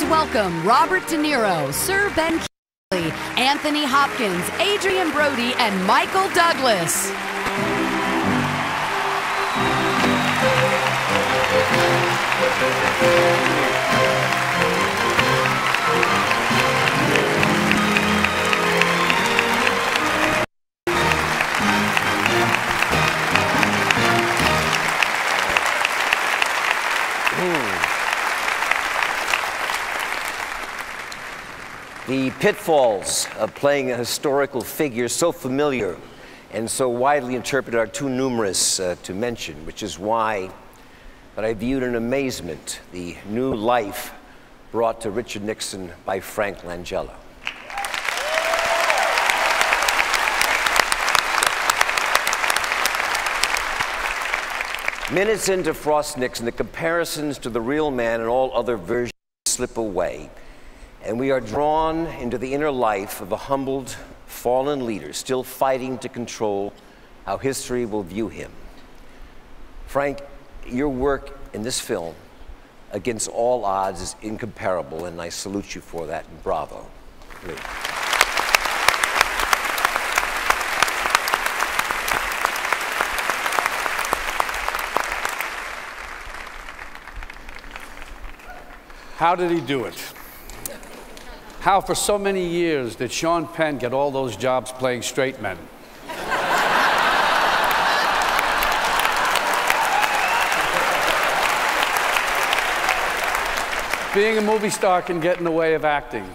welcome Robert De Niro, Sir Ben Kingsley, Anthony Hopkins, Adrien Brody, and Michael Douglas. The pitfalls of playing a historical figure so familiar and so widely interpreted are too numerous to mention, which is why that I viewed in amazement the new life brought to Richard Nixon by Frank Langella. Minutes into Frost Nixon, the comparisons to the real man and all other versions slip away, and we are drawn into the inner life of a humbled, fallen leader still fighting to control how history will view him. Frank, your work in this film, against all odds, is incomparable, and I salute you for that, and bravo. Please. How did he do it? How for so many years did Sean Penn get all those jobs playing straight men? Being a movie star can get in the way of acting,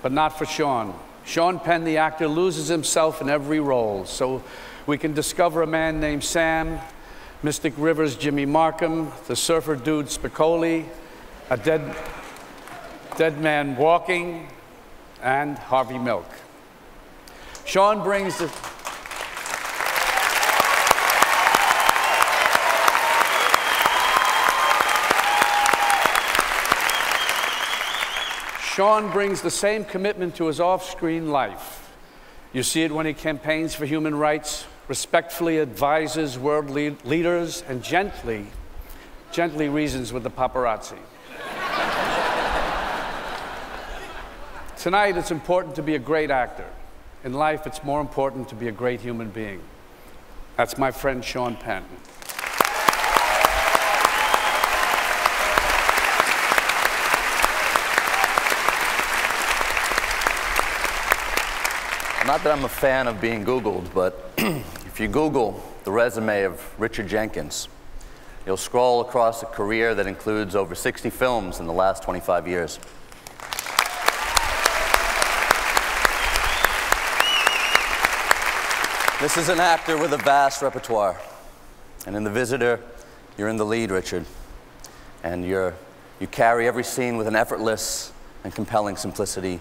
but not for Sean. Sean Penn, the actor, loses himself in every role, so we can discover a man named Sam, Mystic River's Jimmy Markham, the surfer dude Spicoli, a dead man walking, and Harvey Milk. Sean brings the same commitment to his off-screen life. You see it when he campaigns for human rights, respectfully advises world leaders, and gently reasons with the paparazzi. Tonight, it's important to be a great actor. In life, it's more important to be a great human being. That's my friend Sean Penn. Not that I'm a fan of being Googled, but if you Google the resume of Richard Jenkins, you'll scroll across a career that includes over 60 films in the last 25 years. This is an actor with a vast repertoire. And in The Visitor, you're in the lead, Richard. And you carry every scene with an effortless and compelling simplicity,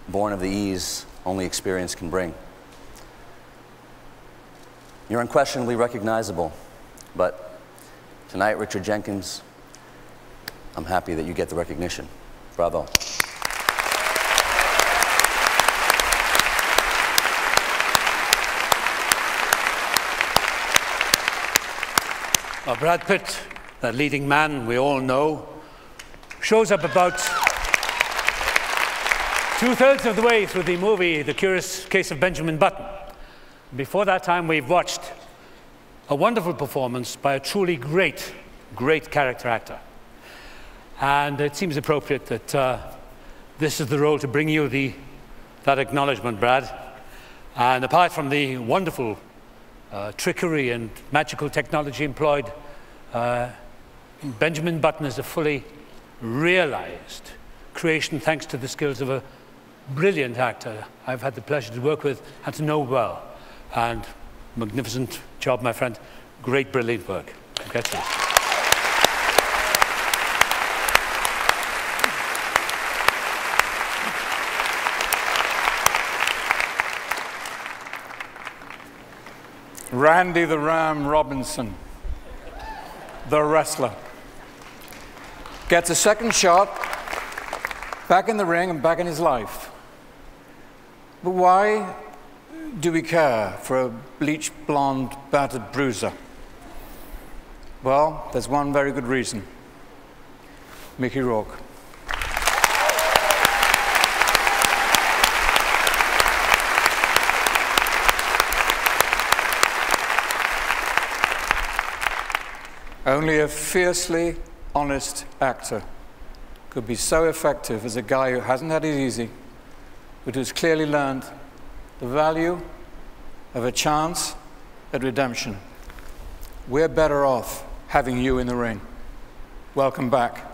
born of the ease only experience can bring. You're unquestionably recognizable, but tonight, Richard Jenkins, I'm happy that you get the recognition. Bravo. Brad Pitt, that leading man we all know, shows up about two-thirds of the way through the movie The Curious Case of Benjamin Button. Before that time, we've watched a wonderful performance by a truly great character actor. And it seems appropriate that this is the role to bring you that acknowledgement, Brad. And apart from the wonderful trickery and magical technology employed, Benjamin Button is a fully realized creation thanks to the skills of a brilliant actor I've had the pleasure to work with and to know well. And magnificent job, my friend. Great, brilliant work. Congratulations. Randy the Ram Robinson, the wrestler, gets a second shot, back in the ring and back in his life. But why do we care for a bleached blonde battered bruiser? Well, there's one very good reason. Mickey Rourke. Only a fiercely honest actor could be so effective as a guy who hasn't had it easy, but who's clearly learned the value of a chance at redemption. We're better off having you in the ring. Welcome back,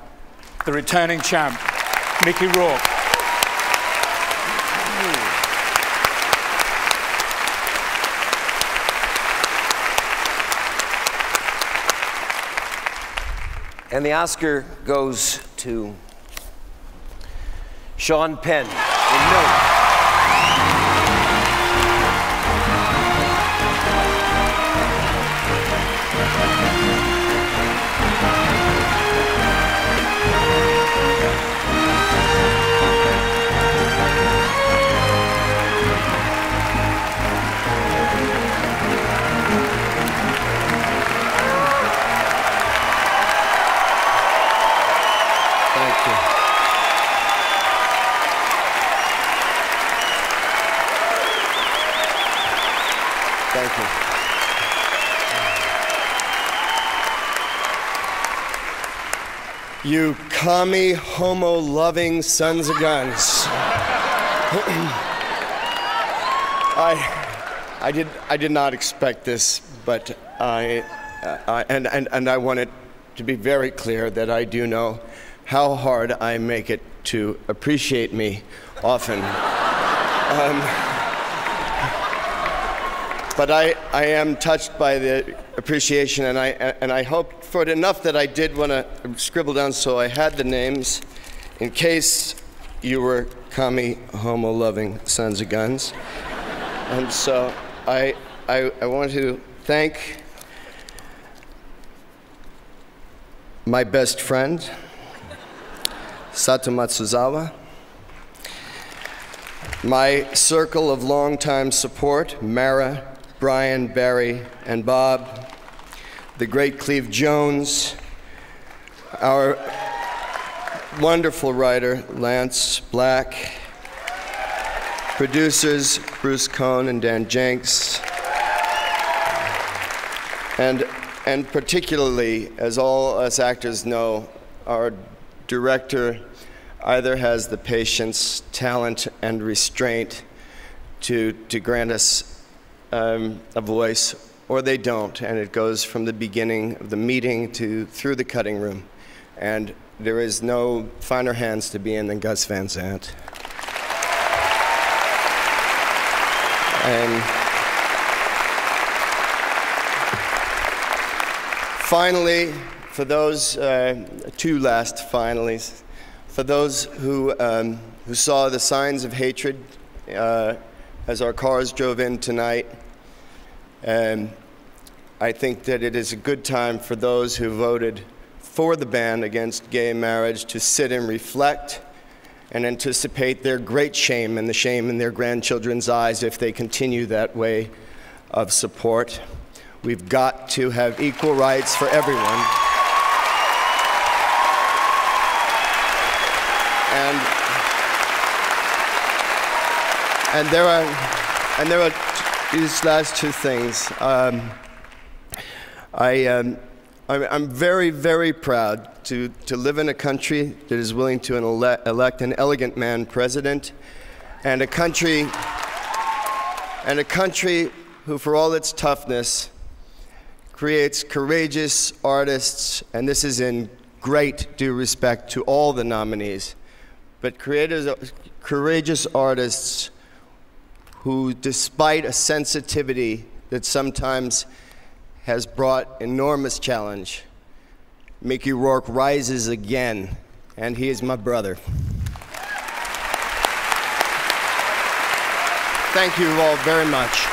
the returning champ, Mickey Rourke. And the Oscar goes to Sean Penn in Note. Thank you. You commie, homo-loving sons of guns. I did not expect this, but I want it to be very clear that I do know how hard I make it to appreciate me often. But I am touched by the appreciation, and I hoped for it enough that I did want to scribble down so I had the names in case you were commie, homo-loving sons of guns. And so I want to thank my best friend, Sato Matsuzawa, my circle of longtime support, Mara, Brian, Barry, and Bob, the great Cleve Jones, our wonderful writer, Lance Black, producers, Bruce Cohn and Dan Jenkins, and particularly, as all us actors know, our director either has the patience, talent, and restraint to grant us a voice, or they don't, and it goes from the beginning of the meeting through the cutting room. And there is no finer hands to be in than Gus Van Sant. And finally, for those two last finalies, for those who saw the signs of hatred as our cars drove in tonight, I think that it is a good time for those who voted for the ban against gay marriage to sit and reflect and anticipate their great shame and the shame in their grandchildren's eyes if they continue that way of support. We've got to have equal rights for everyone. And there are these last two things. I'm very, very proud to live in a country that is willing to elect an elegant man president, and a country who, for all its toughness, creates courageous artists, and this is in great due respect to all the nominees, but courageous artists who, despite a sensitivity that sometimes has brought enormous challenge, Mickey Rourke rises again, and he is my brother. Thank you all very much.